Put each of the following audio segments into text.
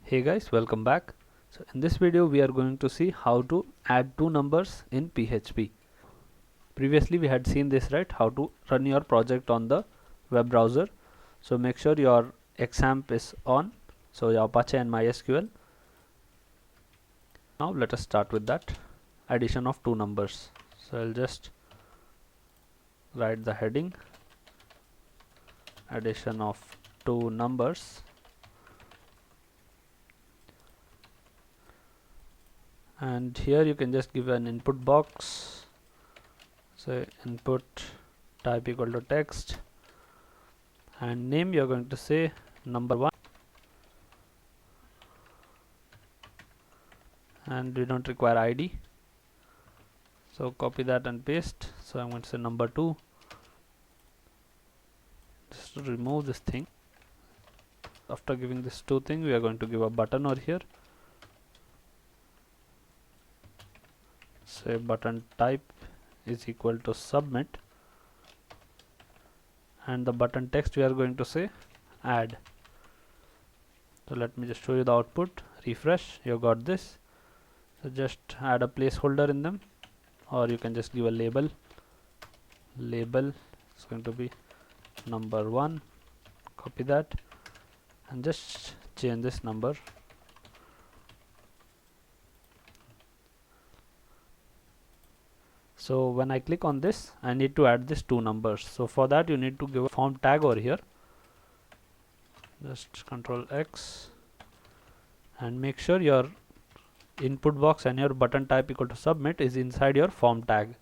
Hey guys, welcome back. So in this video we are going to see how to add two numbers in PHP. Previously we had seen this, right? How to run your project on the web browser. So make sure your XAMPP is on. So your Apache and MySQL. Now let us start with that addition of two numbers. So I'll just write the heading addition of two numbers. And here you can just give an input box. So input type equal to text, and name you're going to say number 1, and we don't require ID, so copy that and paste. So I'm going to say number 2. Just to remove this thing, after giving this 2 thing, we are going to give a button over here. Say button type is equal to submit, and the button text we are going to say add. So let me just show you the output. Refresh, you got this. So just add a placeholder in them, or you can just give a label. It's going to be number 1. Copy that and just change this number. So when I click on this, I need to add these two numbers. So for that you need to give a form tag over here. Just Control X and make sure your input box and your button type equal to submit is inside your form tag.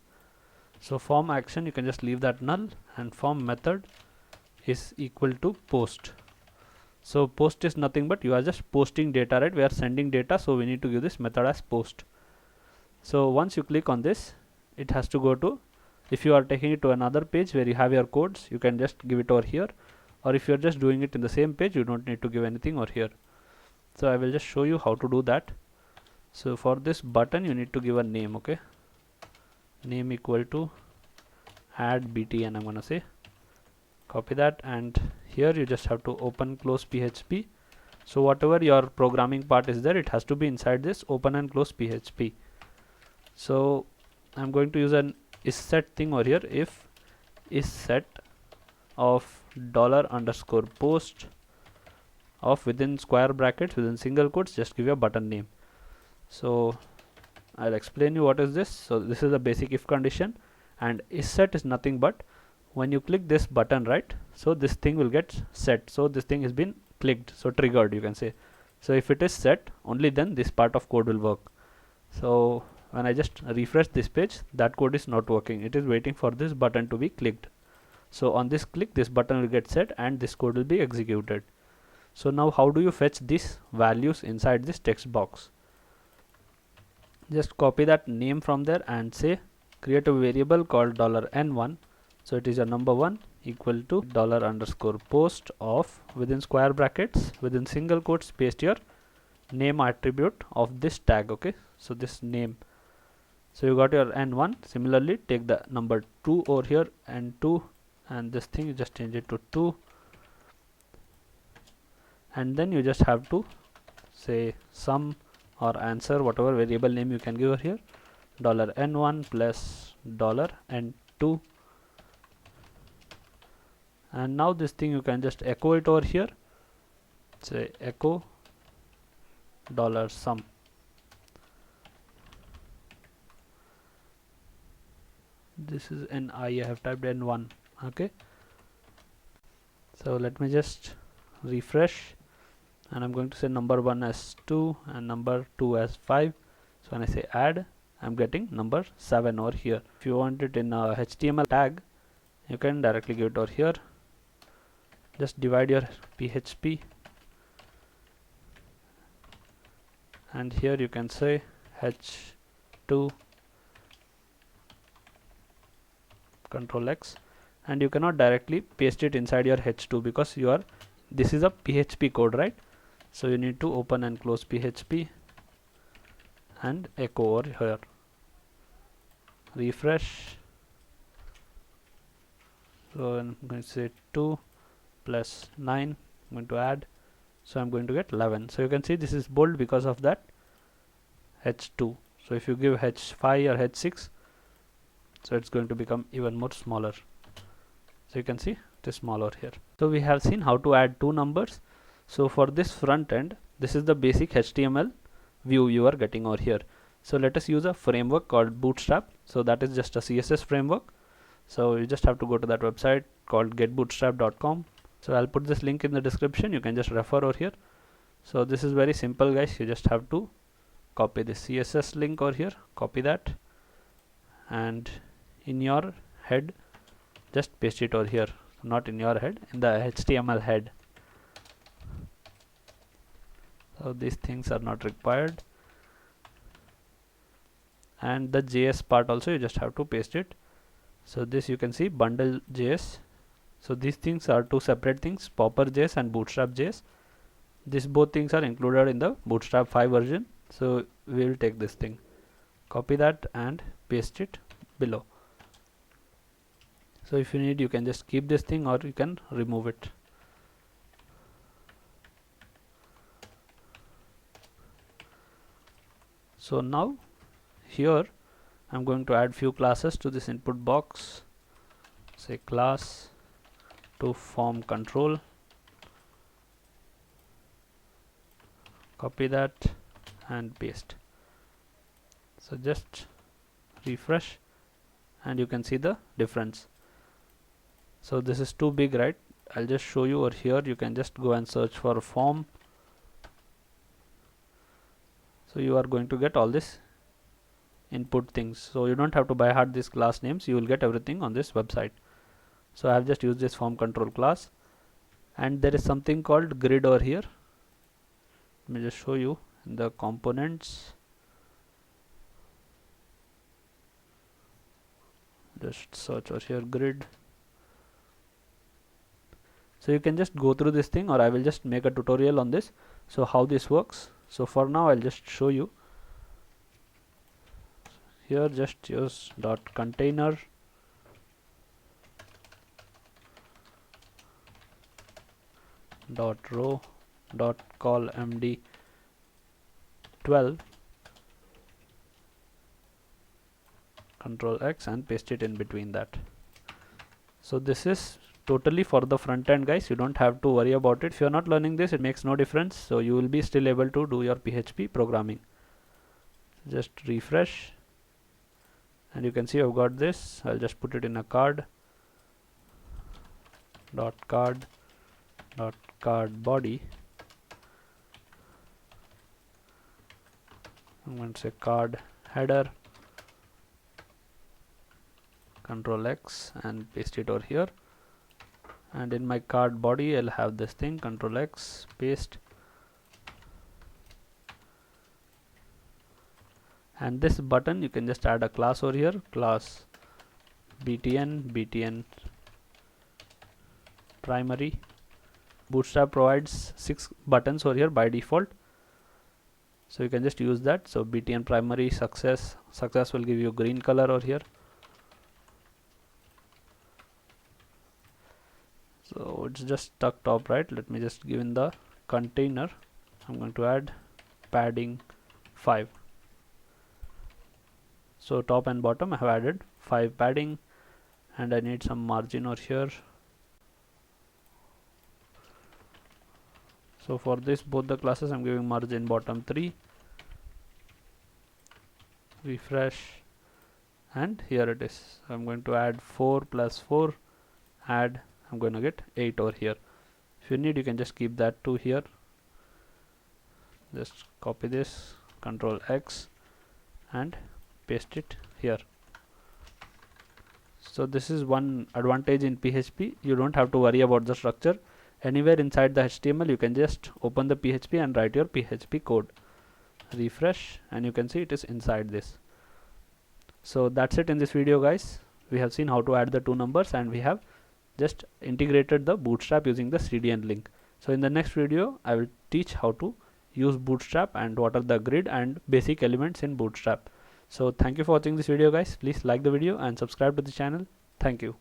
So form action you can just leave that null, and form method is equal to post. So post is nothing but you are just posting data, right? We are sending data, so we need to give this method as post. So once you click on this, it has to go to, if you are taking it to another page where you have your codes, you can just give it over here, or if you are just doing it in the same page, you don't need to give anything over here. So I will just show you how to do that. So for this button you need to give a name. Okay, name equal to add bt, and I'm gonna say copy that, and here you just have to open close PHP. So whatever your programming part is there, it has to be inside this open and close PHP. So I'm going to use an isSet thing over here. If isSet of $_post of within square brackets within single quotes, just give your button name. So I'll explain you what is this. So this is a basic if condition, and isSet is nothing but when you click this button, right? So this thing will get set. So this thing has been clicked, so triggered, you can say. So if it is set, only then this part of code will work. So when I just refresh this page, that code is not working. It is waiting for this button to be clicked. So on this click, this button will get set and this code will be executed. So now how do you fetch these values inside this text box? Just copy that name from there and say create a variable called $n1. So it is your number 1 equal to $_post of within square brackets within single quotes, paste your name attribute of this tag. Okay, so this name. So you got your n1. Similarly, take the number 2 over here, n2, and this thing you just change it to 2, and then you just have to say sum or answer, whatever variable name you can give over here, $n1 plus $n2, and now this thing you can just echo it over here. Say echo $sum. This is n I have typed n1. Okay, so let me just refresh, and I'm going to say number 1 as 2 and number 2 as 5. So when I say add, I'm getting number 7 over here. If you want it in a HTML tag, you can directly give it over here. Just divide your PHP, and here you can say h2 Control X, and you cannot directly paste it inside your h2 because you are, this is a PHP code, right? So you need to open and close PHP and echo over here. Refresh. So I'm going to say 2 plus 9. I'm going to add. so I'm going to get 11. So you can see this is bold because of that H2. So if you give H5 or H6, so it's going to become even more smaller. So you can see it is smaller here. So we have seen how to add two numbers. So for this front end, this is the basic HTML view you are getting over here. So let us use a framework called Bootstrap. So that is just a CSS framework. So you just have to go to that website called getbootstrap.com. So I'll put this link in the description. You can just refer over here. So this is very simple, guys. You just have to copy the CSS link over here, copy that, and in your head just paste it over here. Not in your head, in the HTML head. So these things are not required, and the JS part also you just have to paste it. So this you can see bundle JS. So these things are two separate things, Popper JS and Bootstrap JS. These both things are included in the Bootstrap 5 version. So we will take this thing, copy that and paste it below. So if you need, you can just keep this thing or you can remove it. So now here I'm going to add few classes to this input box. Say class to form control, copy that and paste. So just refresh and you can see the difference. So this is too big, right? I'll just show you over here. You can just go and search for form. So you are going to get all this input things. So you don't have to by heart these class names. You will get everything on this website. So I have just used this form control class, and there is something called grid over here. Let me just show you in the components. Just search over here grid. So you can just go through this thing, or I will just make a tutorial on this. So how this works. So for now I'll just show you. Here just use dot container dot row dot call md12 control X and paste it in between that. So this is totally for the front end, guys. You don't have to worry about it. If you're not learning this, it makes no difference. So you will be still able to do your PHP programming. Just refresh and you can see I've got this. I'll just put it in a card dot card body. I'm going to say card header, control X and paste it over here. And in my card body I'll have this thing, control X, paste, and this button you can just add a class over here, class btn primary. Bootstrap provides 6 buttons over here by default, so you can just use that. So btn primary success will give you green color over here. So it's just stuck top right. Let me just give in the container. I'm going to add padding 5. So top and bottom I have added 5 padding, and I need some margin over here. So for this both the classes I'm giving margin bottom 3. Refresh and here it is. I'm going to add 4 plus 4, add, I'm going to get 8 over here. If you need, you can just keep that 2 here. Just copy this, control X and paste it here. So this is one advantage in PHP. You don't have to worry about the structure. Anywhere inside the HTML you can just open the PHP and write your PHP code. Refresh and you can see it is inside this. So that's it in this video, guys. We have seen how to add the two numbers, and we have just integrated the Bootstrap using the CDN link. So in the next video I will teach how to use Bootstrap and what are the grid and basic elements in Bootstrap. So thank you for watching this video, guys. Please like the video and subscribe to the channel. Thank you.